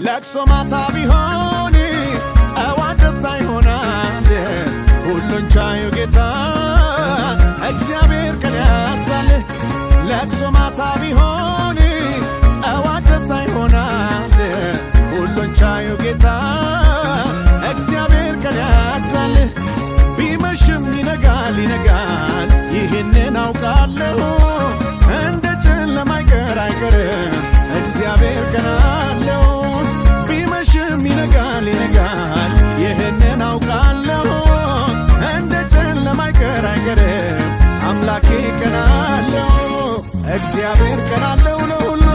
ለቅሶ ማታ ቢሆን ጠዋት ደስታ ይሆናል። ሁሉን ቻዩ ጌታ እግዚአብሔር ቀን ያዛል። ለቅሶ ማታ ቢሆን ጠዋት ደስታ ይሆናል። ሁሉን ቻዩ ጌታ እግዚአብሔር ቀን ያዛል። ቢመሽም ይነጋል ይነጋል ይህንን አውቃለሁ። እንደ ጨለማ አይቀርም እግዚአብሔር ቀን አለው። ቢመሽም ይነጋል ይነጋል ይህንን አውቃለሁ። እንደ ጨለማ አይቀርም አምላኬ ቀን አለው። እግዚአብሔር ቀን አለው ለሁሉ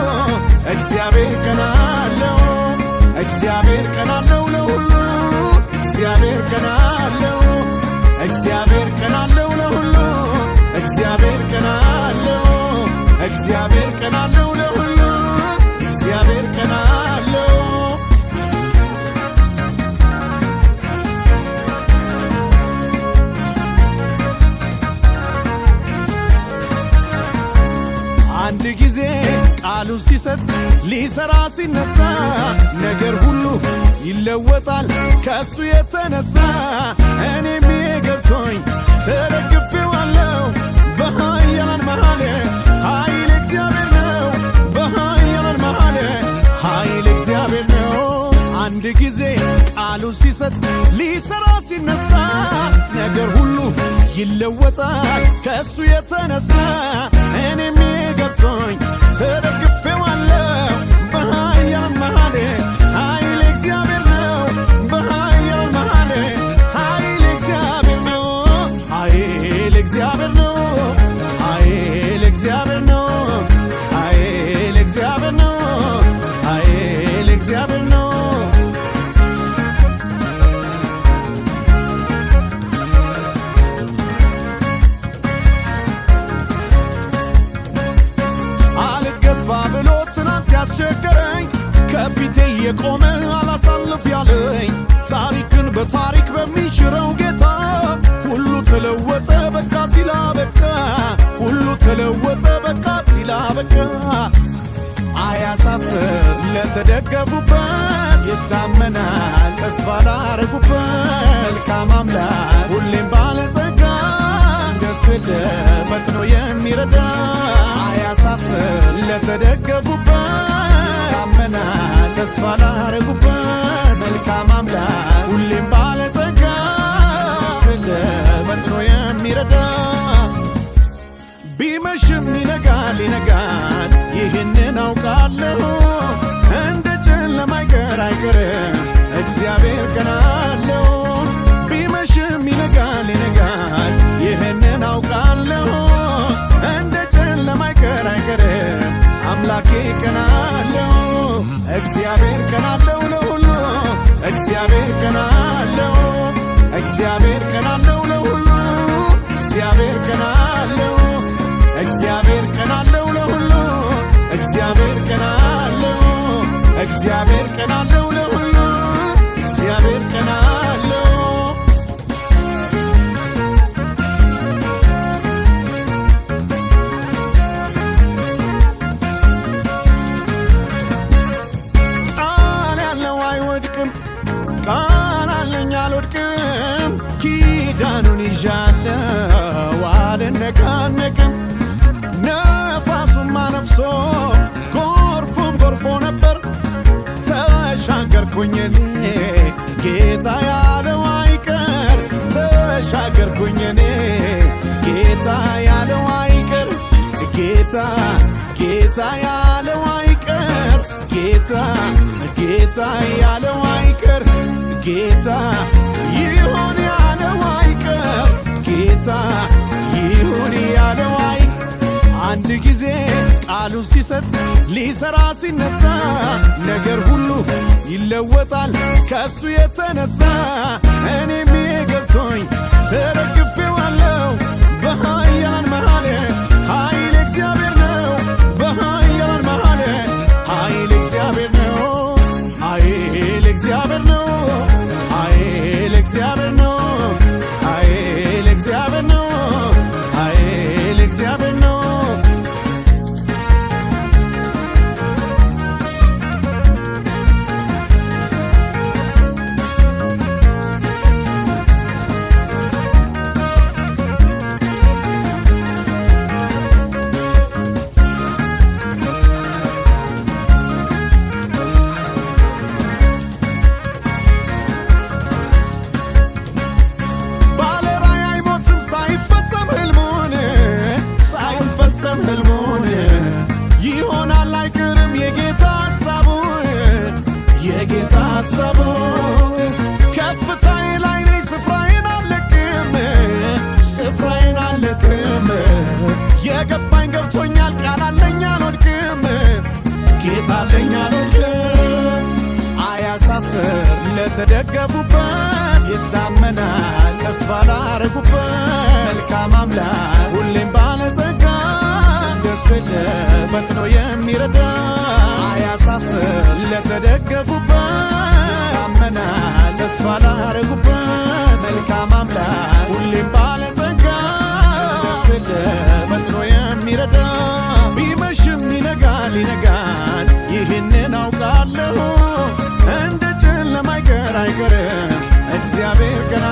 እግዚአብሔር ቀን አለው። እግዚአብሔር ቀን አለው ለሁሉ እግዚአብሔር ቀን አለው። እግዚአብሔር ቀን አለው ለሁሉ እግዚአብሔር ቀን አለው። እግዚአብሔር ቀን አለው ለሁሉ እግዚአብሔር ቀን አለው። አንድ ጊዜ ቃሉን ሲሰጥ ሊሰራ ሲነሳ ነገር ሁሉ ይለወጣል ከሱ የተነሳ። እኔም ገብቶኝ ተደግፌዋለሁ በኃያላን መሃል ኃይል እግዚአብሔር ነው። በኃያላን መሃል ኃይል እግዚአብሔር ነው። አንድ ጊዜ ቃሉን ሲሰጥ ሊሰራ ሲነሳ ነገር ሁሉ ይለወጣል ከሱ የተነሳ። እኔም ገብቶኝ ተደግፌዋለሁ በኃያላን መሃል ኃይል እግዚአብሔር ነው። በኃያላን መሃል ኃይል እግዚአብሔር ነው። ኃይል እግዚአብሔር ነው። ኃይል እግዚአብሔር ነው። ኃይል እግዚአብሔር ነው። ኃይል እግዚአብሔር ነው። አልገፋ ብሎ ትናንት ያስቸገረኝ ከፊቴ የቆመ አላሳልፍ ያለኝ ታሪክን በታሪክ በሚሽረው ጌታ ሁሉ ተለወጠ በቃ ሲላበቃ። ሁሉ ተለወጠ በቃ ሲላበቃ። አያሳፍር ለተደገፉበት ይታመናል ተስፋ ላረጉበት። መልካም አምላክ ሁሌም ባለጸጋ እንደሱ የለ ፈጥኖ የሚረዳ። አያሳፍር ለተደገፉበት ይታመናል ተስፋ ላረጉበት። መልካም አምላክ ሁሌም ባለጸጋ እንደሱ የለ ፈጥኖ የሚረዳ። ቢመሽም ይነጋል ይነጋል ይህንን አውቃለሁ። እንደ ጨለማ አይቀርም እግዚአብሔር ቀን አለው። ቢመሽም ይነጋል ይነጋል ይህንን አውቃለሁ። እንደ ጨለማ አይቀርም አምላኬ ቀን አለው። እግዚአብሔር ቀን አለው ለሁሉ እግዚአብሔር ቀን አለው። እግዚአብሔር ቀን አለው ለሁሉ እግዚአብሔር ቀን አለው። እግዚአብሔር ቀን አለው ለሁሉ እግዚአብሔር ቀን አለው። እግዚአብሔር ቀን አለው ለሁሉ እግዚአብሔር ቀን አለው። ቃል ያለው አይወድቅም ቃል አለኝ አልወድቅም። ኪዳኑን ይዣለው አልነቃነቅም። ነፋሱማ ነፍሶ ጎርፉም ጎርፎ ነበር ተሻገርኩኝ እኔ ጌታ ያለው አይቀር። ተሻገርኩኝ እኔ ጌታ ያለው አይቀር። ጌታ ጌታ ያለው አይቀር። ጌታ ጌታ ያለው አይቀር። ጌታ ይሁን ያለው አይቀር። ጌታ ይሁን ያለው አይቀር። አንድ ጊዜ ቃሉን ሲሰጥ ሊሰራ ሲነሳ ነገር ሁሉ ይለወጣል ከሱ የተነሳ። እኔም ገብቶኝ ተደግፌዋለሁ በኃያላን መሃል ኃይል እግዚአብሔር ነው። በኃያላን መሃል ኃይል እግዚአብሔር ነው። ኃይል እግዚአብሔር ነው። ኃይል እግዚአብሔር ነው። ኃይል እግዚአብሔር ነው። ኃይል እግዚአብሔር ነው። ገብቶኛል ቃል አለኝ አልወድቅም ጌታ አለኝ አልወድቅም አያሳፍር ለተደገፉበት ይታመናል ተስፋ ላረጉበት መልካም አምላክ ሁሌም ባለጸጋ እንደሱ የለም ፈጥኖ የሚረዳ አያሳፍር ለተደገፉበት ይታመናል ተስፋ ላረጉበት መልካም አምላክ ሁሌም ባለጸጋ እንደሱ የለም ፈጥኖ የሚረዳ ቢመሽም ይነጋል ይህንን አውቃለሁ እንደ ጨለማ አይቀርም እግዚአብሔር ገና